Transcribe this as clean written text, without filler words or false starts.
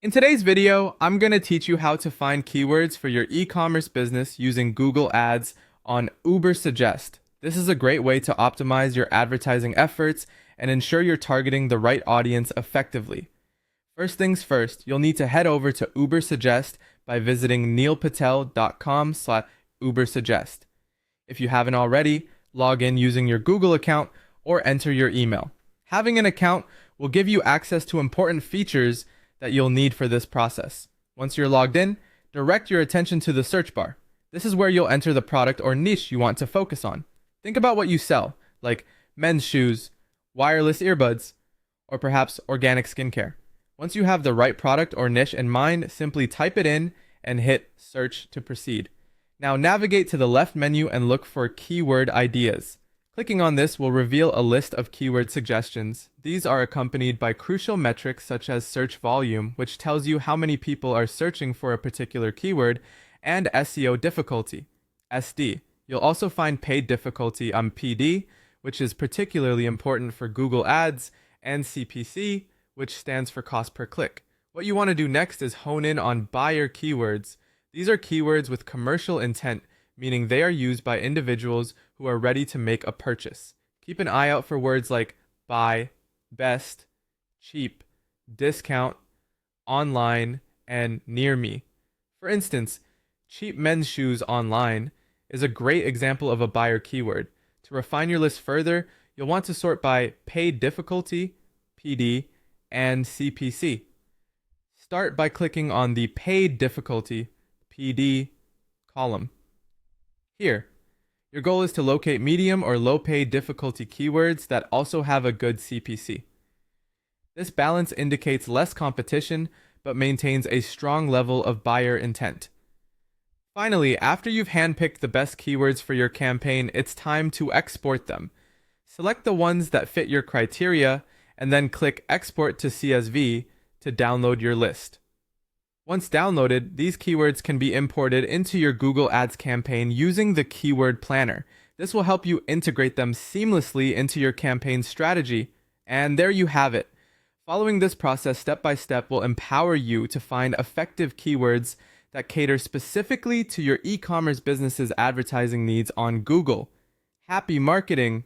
In today's video, I'm going to teach you how to find keywords for your e-commerce business using Google Ads on Ubersuggest. This is a great way to optimize your advertising efforts and ensure you're targeting the right audience effectively. First things first, you'll need to head over to Ubersuggest by visiting neilpatel.com/Ubersuggest. If you haven't already, log in using your Google account or enter your email. Having an account will give you access to important features that you'll need for this process. Once you're logged in, direct your attention to the search bar. This is where you'll enter the product or niche you want to focus on. Think about what you sell, like men's shoes, wireless earbuds, or perhaps organic skincare. Once you have the right product or niche in mind, simply type it in and hit search to proceed. Now navigate to the left menu and look for keyword ideas. Clicking on this will reveal a list of keyword suggestions. These are accompanied by crucial metrics such as search volume, which tells you how many people are searching for a particular keyword, and SEO difficulty, SD. You'll also find paid difficulty on PD, which is particularly important for Google Ads, and CPC, which stands for cost per click. What you want to do next is hone in on buyer keywords. These are keywords with commercial intent, meaning they are used by individuals who are ready to make a purchase. Keep an eye out for words like buy, best, cheap, discount, online, and near me. For instance, cheap men's shoes online is a great example of a buyer keyword. To refine your list further, you'll want to sort by paid difficulty, PD, and CPC. Start by clicking on the paid difficulty, PD, column. Here, your goal is to locate medium or low paid difficulty keywords that also have a good CPC. This balance indicates less competition, but maintains a strong level of buyer intent. Finally, after you've handpicked the best keywords for your campaign, it's time to export them. Select the ones that fit your criteria, and then click Export to CSV to download your list. Once downloaded, these keywords can be imported into your Google Ads campaign using the Keyword Planner. This will help you integrate them seamlessly into your campaign strategy. And there you have it. Following this process step by step will empower you to find effective keywords that cater specifically to your e-commerce business's advertising needs on Google. Happy marketing!